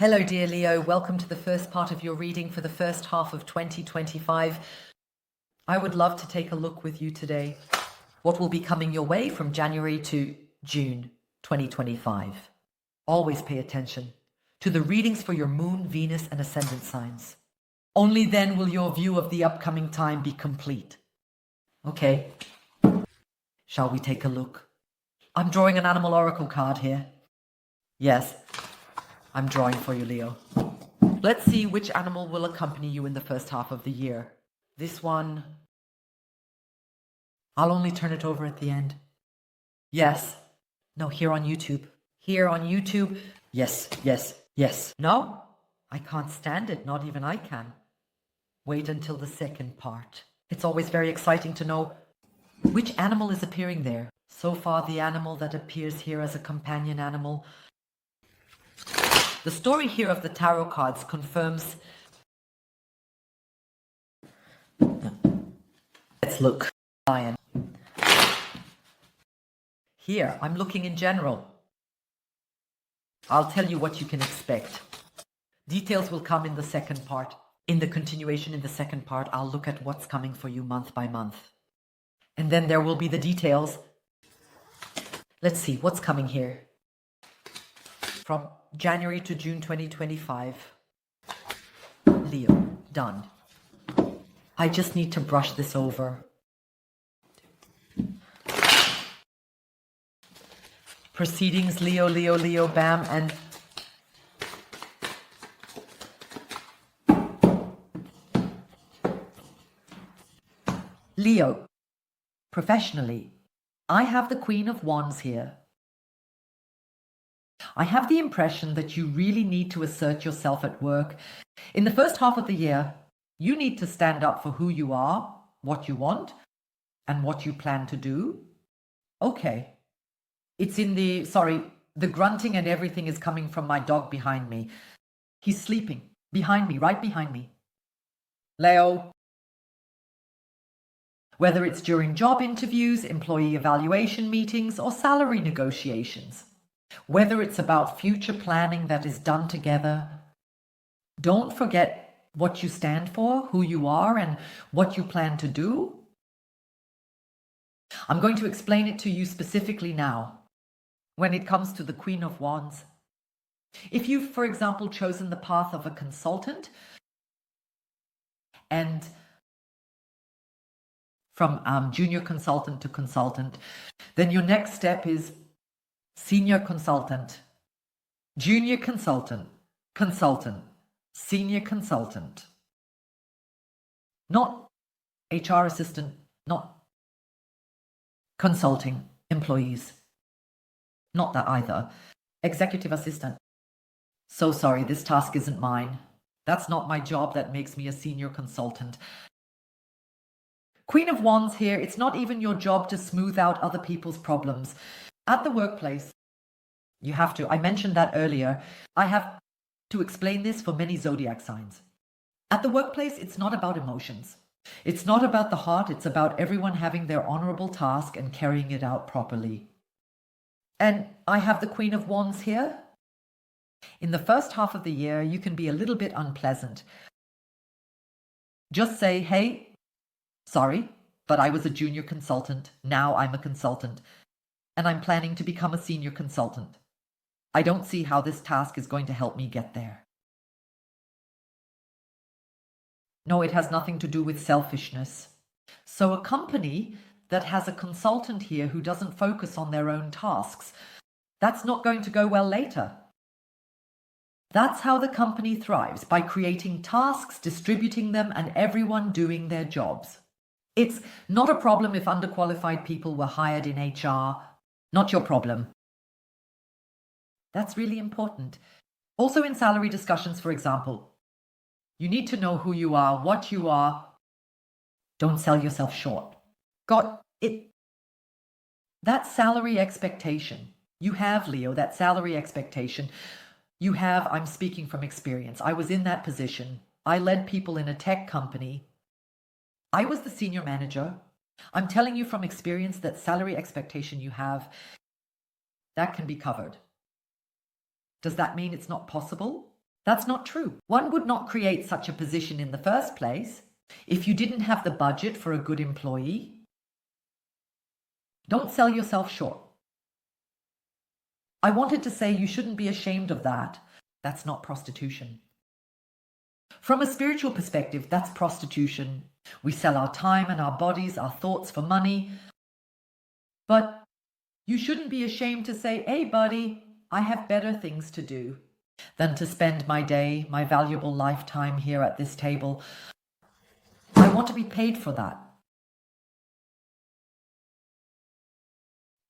Hello, dear Leo. Welcome to the first part of your reading for the first half of 2025. I would love to take a look with you today. What will be coming your way from January to June 2025? Always pay attention to the readings for your moon, Venus, and ascendant signs. Only then will your view of the upcoming time be complete. Okay, shall we take a look? I'm drawing an animal oracle card here. Yes, I'm drawing for you, Leo. Let's see which animal will accompany you in the first half of the year. This one, I'll only turn it over at the end. Yes. No, here on YouTube. Here on YouTube. Yes, yes, yes. No, I can't stand it. Not even I can. Wait until the second part. It's always very exciting to know which animal is appearing there. So far, the animal that appears here as a companion animal. The story here of the tarot cards confirms. Let's look. Lion. Here, I'm looking in general. I'll tell you what you can expect. Details will come in the second part. In the continuation in the second part, I'll look at what's coming for you month by month. And then there will be the details. Let's see what's coming here. From January to June 2025. Leo, done. I just need to brush this over. Proceedings, Leo, Leo, Leo, bam, and Leo, professionally, I have the Queen of Wands here. I have the impression that you really need to assert yourself at work. In the first half of the year, you need to stand up for who you are, what you want, and what you plan to do. Okay. It's in the grunting and everything is coming from my dog behind me. He's sleeping behind me, right behind me. Leo. Whether it's during job interviews, employee evaluation meetings, or salary negotiations. Whether it's about future planning that is done together. Don't forget what you stand for, who you are, and what you plan to do. I'm going to explain it to you specifically now. When it comes to the Queen of Wands, if you've, for example, chosen the path of a consultant and from junior consultant to consultant, then your next step is senior consultant, junior consultant, consultant, senior consultant. Not HR assistant, not consulting employees. Not that either. Executive assistant. So sorry, this task isn't mine. That's not my job that makes me a senior consultant. Queen of Wands here, it's not even your job to smooth out other people's problems. At the workplace, you have to. I mentioned that earlier. I have to explain this for many zodiac signs. At the workplace, it's not about emotions. It's not about the heart. It's about everyone having their honorable task and carrying it out properly. And I have the Queen of Wands here. In the first half of the year, you can be a little bit unpleasant. Just say, hey, sorry, but I was a junior consultant. Now I'm a consultant. And I'm planning to become a senior consultant. I don't see how this task is going to help me get there. No, it has nothing to do with selfishness. So a company that has a consultant here who doesn't focus on their own tasks, that's not going to go well later. That's how the company thrives, by creating tasks, distributing them, and everyone doing their jobs. It's not a problem if underqualified people were hired in HR. Not your problem. That's really important. Also in salary discussions, for example, you need to know who you are, what you are. Don't sell yourself short. Got it? That salary expectation. You have, Leo, that salary expectation. You have, I'm speaking from experience. I was in that position. I led people in a tech company. I was the senior manager. I'm telling you from experience that salary expectation you have, that can be covered. Does that mean it's not possible? That's not true. One would not create such a position in the first place if you didn't have the budget for a good employee. Don't sell yourself short. I wanted to say you shouldn't be ashamed of that. That's not prostitution. From a spiritual perspective, that's prostitution. We sell our time and our bodies, our thoughts for money. But you shouldn't be ashamed to say, hey, buddy, I have better things to do than to spend my day, my valuable lifetime here at this table. I want to be paid for that.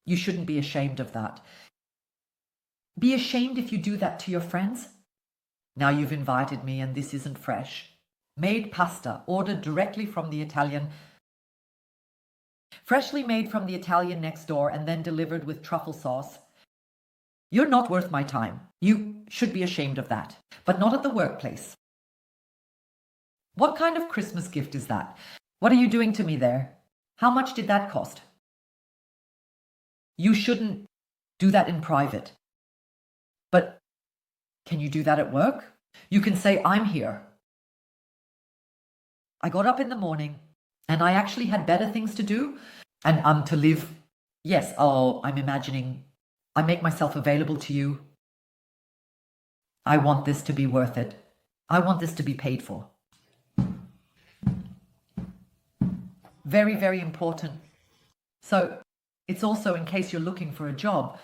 You shouldn't be ashamed of that. Be ashamed if you do that to your friends. Now you've invited me and this isn't fresh. Made pasta, ordered directly from the Italian. Freshly made from the Italian next door and then delivered with truffle sauce. You're not worth my time. You should be ashamed of that, but not at the workplace. What kind of Christmas gift is that? What are you doing to me there? How much did that cost? You shouldn't do that in private. But can you do that at work? You can say, I'm here. I got up in the morning and I actually had better things to do and to live. Yes, I'm imagining I make myself available to you. I want this to be worth it. I want this to be paid for. Very, very important. So it's also, in case you're looking for a job,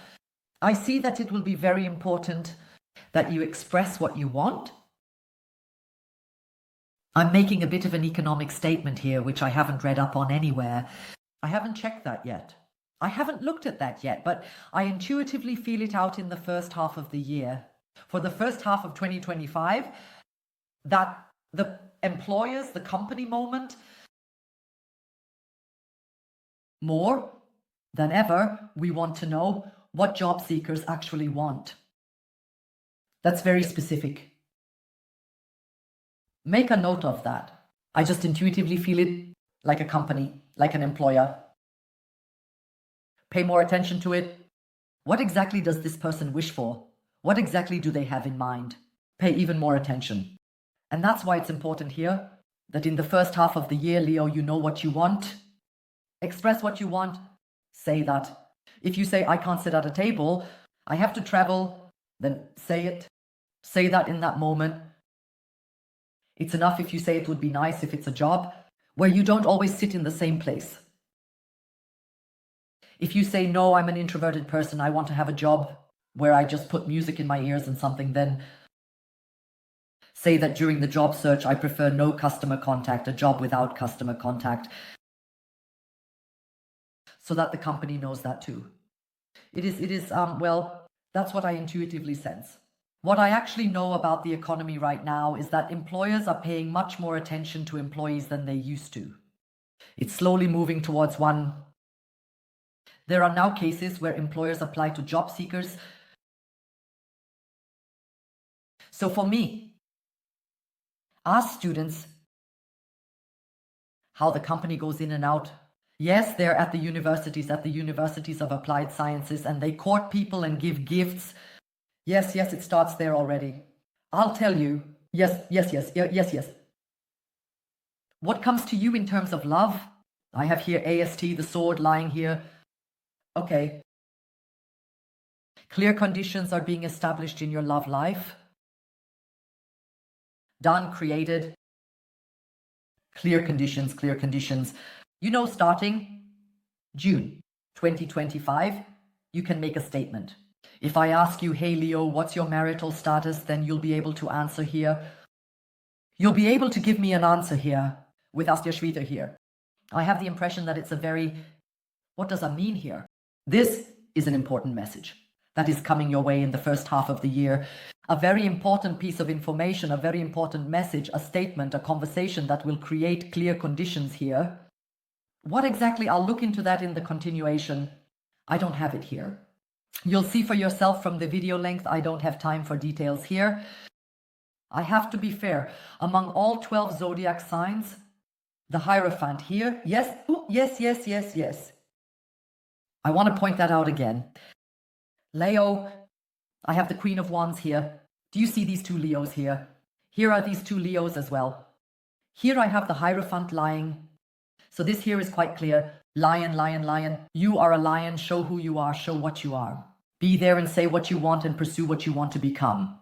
I see that it will be very important that you express what you want. I'm making a bit of an economic statement here, which I haven't read up on anywhere. I haven't checked that yet. I haven't looked at that yet, but I intuitively feel it out in the first half of the year. For the first half of 2025, that the employers, the company moment, more than ever, we want to know what job seekers actually want. That's very specific. Make a note of that. I just intuitively feel it like a company, like an employer. Pay more attention to it. What exactly does this person wish for? What exactly do they have in mind? Pay even more attention. And that's why it's important here that in the first half of the year, Leo, you know what you want. Express what you want. Say that. If you say, I can't sit at a table, I have to travel, then say it. Say that in that moment. It's enough if you say it would be nice if it's a job where you don't always sit in the same place. If you say, no, I'm an introverted person, I want to have a job where I just put music in my ears and something, then say that during the job search, I prefer no customer contact, a job without customer contact, so that the company knows that too. It is, well, that's what I intuitively sense. What I actually know about the economy right now is that employers are paying much more attention to employees than they used to. It's slowly moving towards one. There are now cases where employers apply to job seekers. So for me, ask students how the company goes in and out. Yes, they're at the universities of applied sciences, and they court people and give gifts. Yes, it starts there already. I'll tell you, yes. What comes to you in terms of love? I have here AST, the sword, lying here. Okay. Clear conditions are being established in your love life. Done, created. Clear conditions. You know, starting June 2025, you can make a statement. If I ask you, hey Leo, what's your marital status, then you'll be able to answer here. You'll be able to give me an answer here with Astrology here. I have the impression that it's a very, what does that mean here? This is an important message that is coming your way in the first half of the year. A very important piece of information, a very important message, a statement, a conversation that will create clear conditions here. What exactly? I'll look into that in the continuation. I don't have it here. You'll see for yourself from the video length, I don't have time for details here. I have to be fair. Among all 12 zodiac signs, the Hierophant here, yes. I want to point that out again. Leo, I have the Queen of Wands here. Do you see these two Leos here? Here are these two Leos as well. Here I have the Hierophant lying. So this here is quite clear. Lion, lion, lion. You are a lion. Show who you are. Show what you are. Be there and say what you want and pursue what you want to become.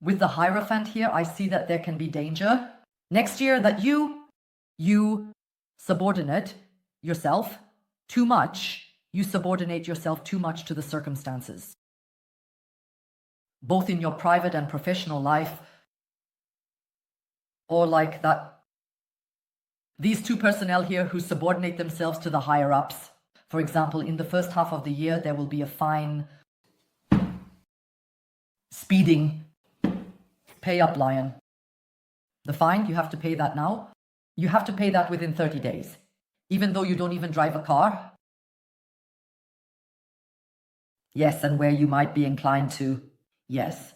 With the Hierophant here, I see that there can be danger. Next year that you subordinate yourself too much. You subordinate yourself too much to the circumstances. Both in your private and professional life. Or like that. These two personnel here who subordinate themselves to the higher ups. For example, in the first half of the year, there will be a fine. Speeding. Pay up, lion. The fine, you have to pay that now. You have to pay that within 30 days. Even though you don't even drive a car. Yes, and where you might be inclined to, yes.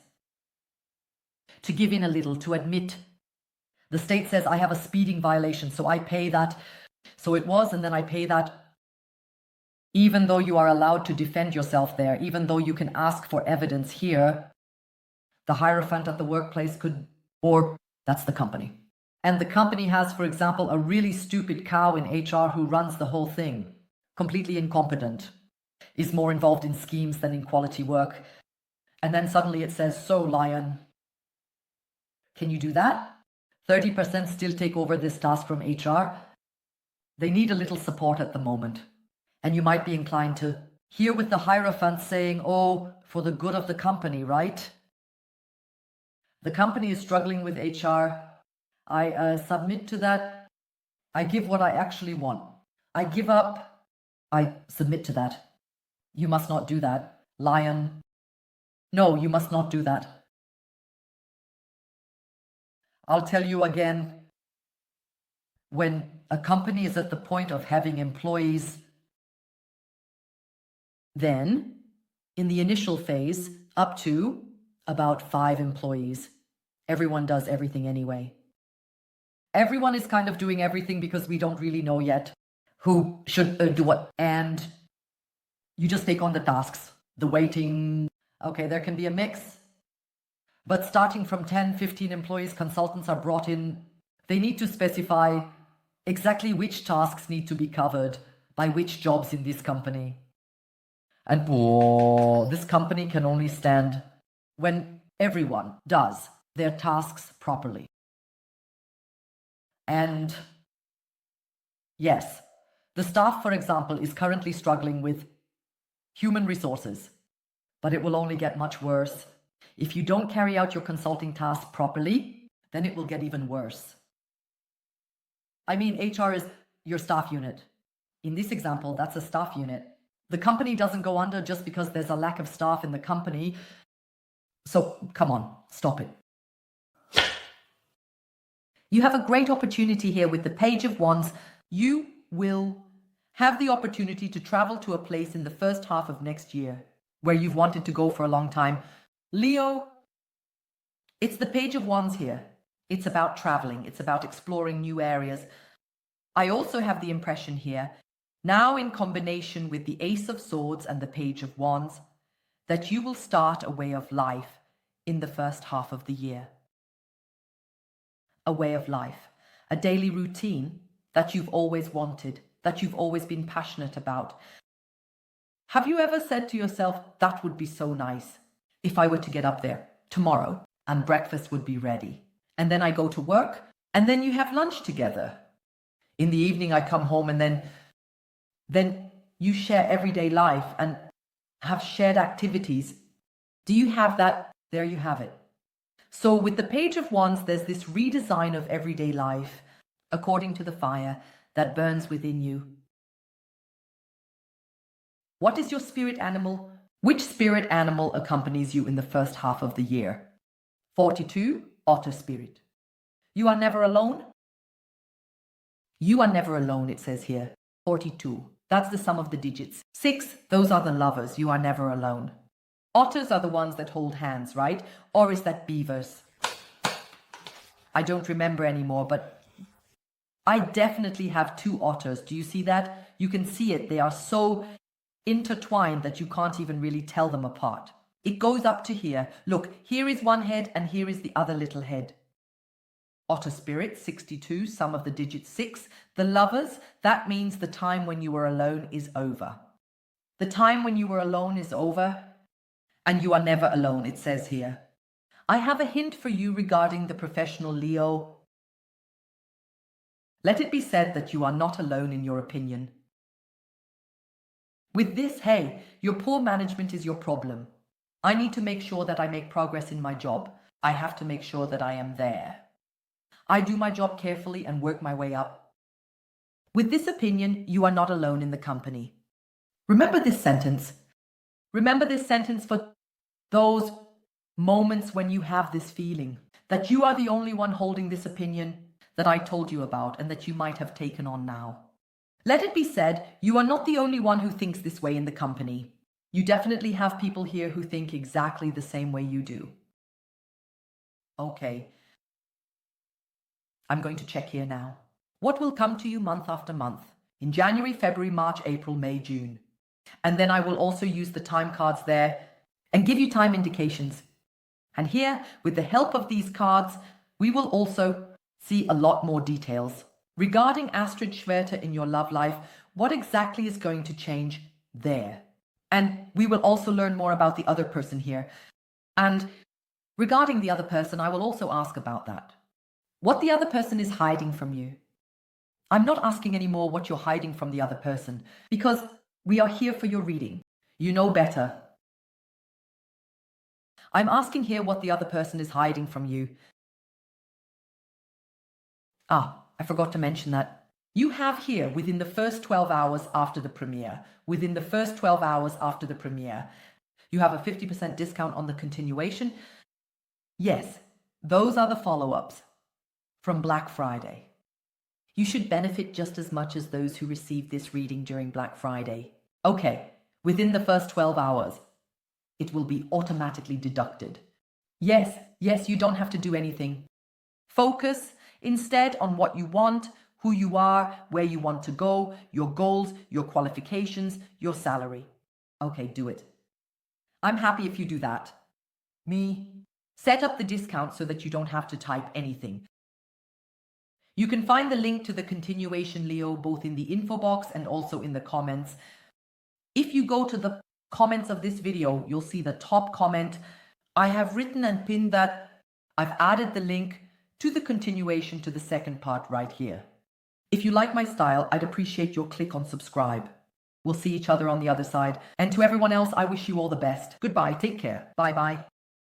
To give in a little, to admit. The state says I have a speeding violation, so I pay that. So it was, and then I pay that. Even though you are allowed to defend yourself there, even though you can ask for evidence here, the Hierophant at the workplace could, or that's the company. And the company has, for example, a really stupid cow in HR who runs the whole thing. Completely incompetent. Is more involved in schemes than in quality work. And then suddenly it says, so lion, can you do that? 30% still take over this task from HR. They need a little support at the moment. And you might be inclined to hear with the Hierophant saying, oh, for the good of the company, right? The company is struggling with HR. I submit to that. I give what I actually want. I give up. I submit to that. You must not do that, lion. No, you must not do that. I'll tell you again, when a company is at the point of having employees, then in the initial phase, up to about 5 employees, everyone does everything anyway. Everyone is kind of doing everything because we don't really know yet who should do what. And you just take on the tasks, the waiting. Okay, there can be a mix. But starting from 10, 15 employees, consultants are brought in. They need to specify exactly which tasks need to be covered by which jobs in this company. And this company can only stand when everyone does their tasks properly. And yes, the staff, for example, is currently struggling with human resources, but it will only get much worse. If you don't carry out your consulting task properly, then it will get even worse. I mean, HR is your staff unit. In this example, that's a staff unit. The company doesn't go under just because there's a lack of staff in the company. So come on, stop it. You have a great opportunity here with the Page of Wands. You will have the opportunity to travel to a place in the first half of next year where you've wanted to go for a long time. Leo, it's the Page of Wands here. It's about traveling. It's about exploring new areas. I also have the impression here, now in combination with the Ace of Swords and the Page of Wands, that you will start a way of life in the first half of the year. A way of life, a daily routine that you've always wanted, that you've always been passionate about. Have you ever said to yourself, that would be so nice if I were to get up there tomorrow and breakfast would be ready, and then I go to work, and then you have lunch together. In the evening I come home, and then you share everyday life and have shared activities. Do you have that? There you have it. So with the Page of Wands, there's this redesign of everyday life according to the fire that burns within you. What is your spirit animal? Which spirit animal accompanies you in the first half of the year? 42, otter spirit. You are never alone? You are never alone, it says here. 42, that's the sum of the digits. 6, those are the lovers. You are never alone. Otters are the ones that hold hands, right? Or is that beavers? I don't remember anymore, but I definitely have 2 otters. Do you see that? You can see it. They are so intertwined that you can't even really tell them apart. It goes up to here. Look, here is one head and here is the other little head. Otter spirit, 62, sum of the digit 6. The lovers, that means the time when you were alone is over. The time when you were alone is over, and you are never alone, it says here. I have a hint for you regarding the professional Leo. Let it be said that you are not alone in your opinion. With this, hey, your poor management is your problem. I need to make sure that I make progress in my job. I have to make sure that I am there. I do my job carefully and work my way up. With this opinion, you are not alone in the company. Remember this sentence. Remember this sentence for those moments when you have this feeling that you are the only one holding this opinion that I told you about and that you might have taken on now. Let it be said, you are not the only one who thinks this way in the company. You definitely have people here who think exactly the same way you do. Okay. I'm going to check here now. What will come to you month after month? In January, February, March, April, May, June. And then I will also use the time cards there and give you time indications. And here, with the help of these cards, we will also see a lot more details. Regarding Astrology in your love life, what exactly is going to change there? And we will also learn more about the other person here. And regarding the other person, I will also ask about that. What the other person is hiding from you. I'm not asking anymore what you're hiding from the other person, because we are here for your reading. You know better. I'm asking here what the other person is hiding from you. I forgot to mention that. You have here, within the first 12 hours after the premiere, you have a 50% discount on the continuation. Yes, those are the follow-ups from Black Friday. You should benefit just as much as those who received this reading during Black Friday. Okay, within the first 12 hours, it will be automatically deducted. Yes, you don't have to do anything. Focus instead on what you want, who you are, where you want to go, your goals, your qualifications, your salary. Okay, do it. I'm happy if you do that. Me? Set up the discount so that you don't have to type anything. You can find the link to the continuation, Leo, both in the info box and also in the comments. If you go to the comments of this video, you'll see the top comment. I have written and pinned that. I've added the link to the continuation to the second part right here. If you like my style, I'd appreciate your click on subscribe. We'll see each other on the other side. And to everyone else, I wish you all the best. Goodbye, take care. Bye-bye.